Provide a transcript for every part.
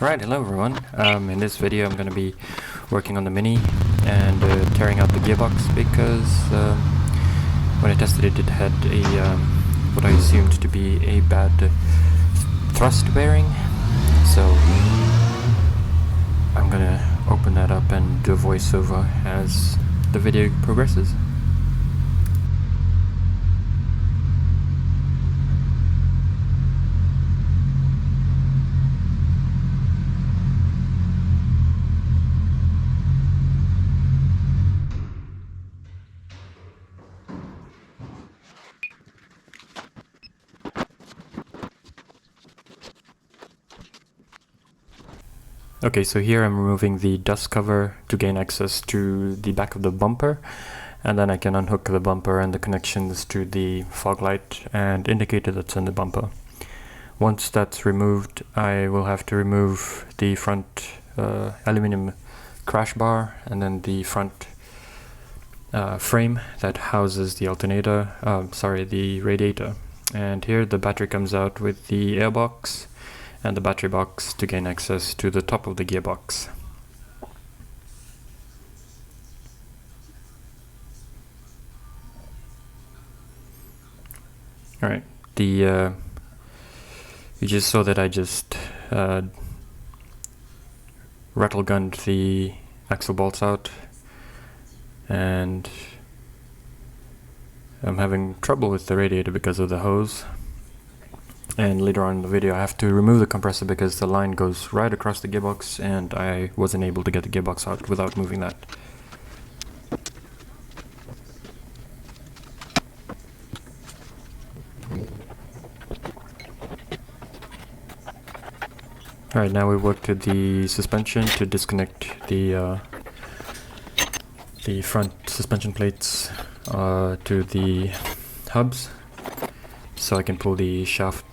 Alright, hello everyone. In this video I'm going to be working on the Mini and tearing out the gearbox because when I tested it, it had a what I assumed to be a bad thrust bearing. So I'm going to open that up and do a voiceover as the video progresses. Okay, so here I'm removing the dust cover to gain access to the back of the bumper, and then I can unhook the bumper and the connections to the fog light and indicator that's in the bumper. Once that's removed, I will have to remove the front aluminum crash bar and then the front frame that houses the the radiator. And here the battery comes out with the airbox and the battery box to gain access to the top of the gearbox. Alright, you just saw that I just rattle gunned the axle bolts out, and I'm having trouble with the radiator because of the hose. And later on in the video I have to remove the compressor because the line goes right across the gearbox and I wasn't able to get the gearbox out without moving that. Alright, now we work to the suspension to disconnect the front suspension plates to the hubs, so I can pull the shaft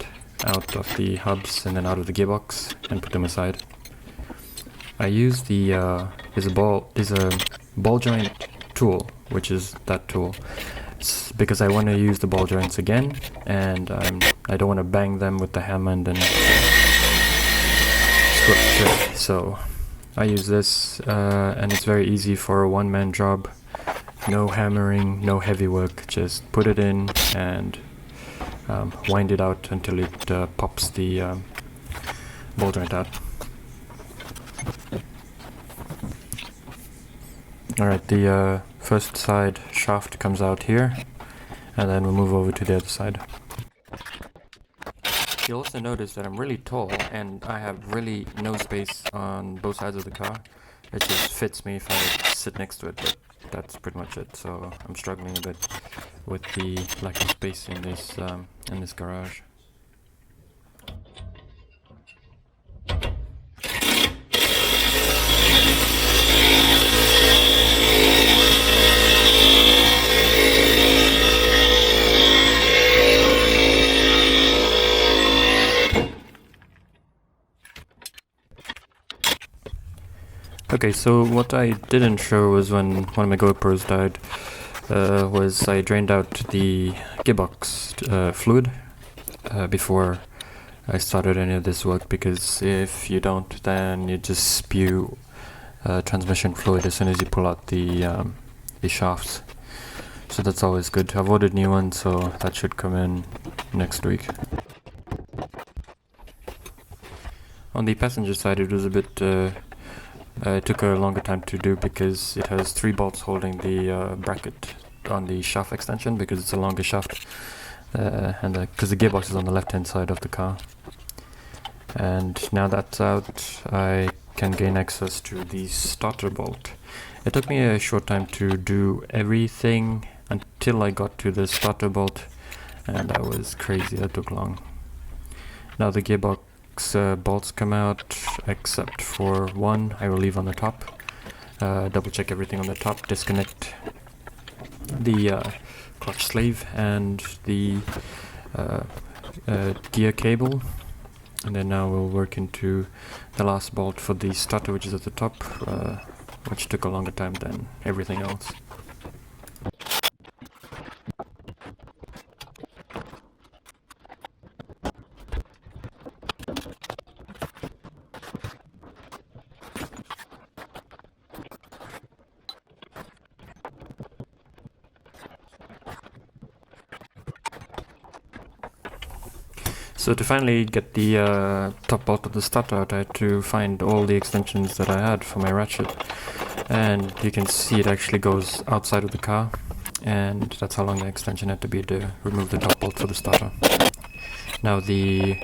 out of the hubs and then out of the gearbox and put them aside. I use there's a ball joint tool, which is that tool, because I want to use the ball joints again, and I don't want to bang them with the hammer and then screw it. So I use this, and it's very easy for a one-man job. No hammering, no heavy work, just put it in and wind it out until it pops the ball joint out. Alright, the first side shaft comes out here, and then we'll move over to the other side. You'll also notice that I'm really tall and I have really no space on both sides of the car. It just fits me if I sit next to it, but that's pretty much it. So I'm struggling a bit with the lack of space in this garage. Okay, so what I didn't show was when one of my GoPros died, was I drained out the gearbox fluid before I started any of this work, because if you don't, then you just spew transmission fluid as soon as you pull out the shafts. So that's always good. I've ordered new ones, so that should come in next week. On the passenger side, it was a bit it took a longer time to do because it has 3 bolts holding the bracket on the shaft extension, because it's a longer shaft, and because the gearbox is on the left hand side of the car. And now that's out, I can gain access to the starter bolt. It took me a short time to do everything until I got to the starter bolt, and that was crazy, that took long. Now the gearbox bolts come out, except for one I will leave on the top. Double check everything on the top, disconnect the clutch sleeve and the gear cable, and then now we'll work into the last bolt for the starter, which is at the top, which took a longer time than everything else. So to finally get the top bolt of the starter out, I had to find all the extensions that I had for my ratchet. And you can see it actually goes outside of the car, and that's how long the extension had to be to remove the top bolt for the starter. Now the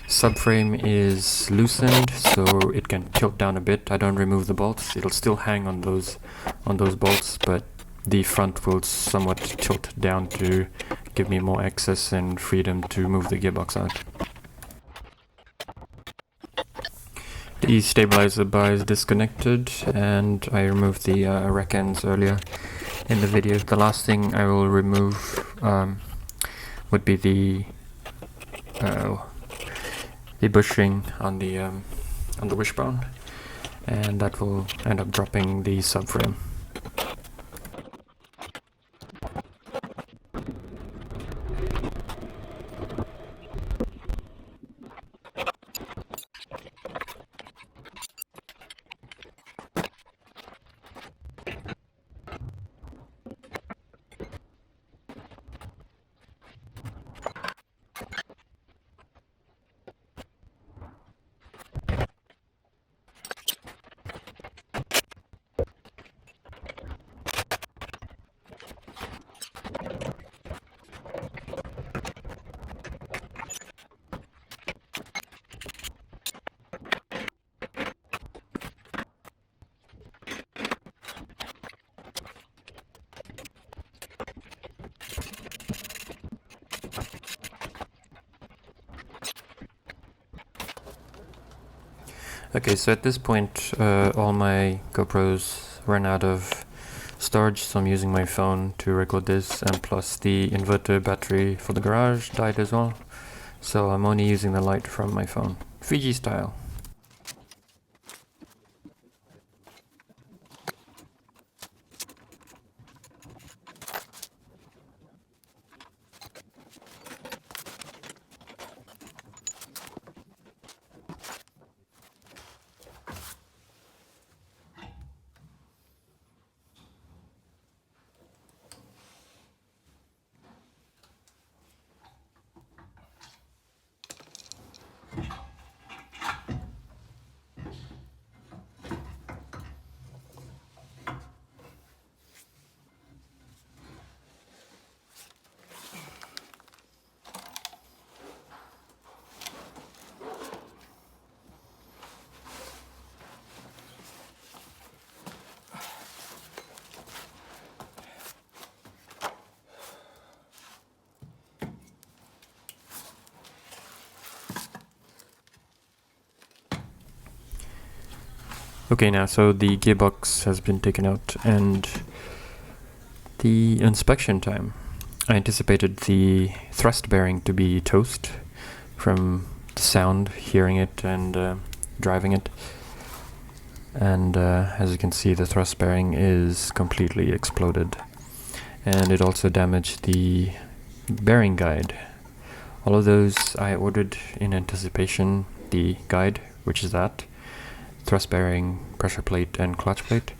subframe is loosened, so it can tilt down a bit. I don't remove the bolts, it'll still hang on those bolts, but the front will somewhat tilt down to give me more access and freedom to move the gearbox out. The stabilizer bar is disconnected, and I removed the rack ends earlier in the video. The last thing I will remove would be the bushing on the wishbone, and that will end up dropping the subframe. Okay, so at this point all my GoPros ran out of storage, so I'm using my phone to record this, and plus the inverter battery for the garage died as well, so I'm only using the light from my phone, Fiji style. Okay, now so the gearbox has been taken out, and the inspection time. I anticipated the thrust bearing to be toast from the sound, hearing it and driving it. And as you can see, the thrust bearing is completely exploded. And it also damaged the bearing guide. All of those I ordered in anticipation, the guide, which is that, thrust bearing, pressure plate and clutch plate,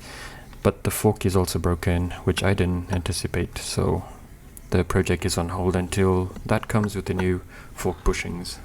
but the fork is also broken, which I didn't anticipate, so the project is on hold until that comes with the new fork bushings.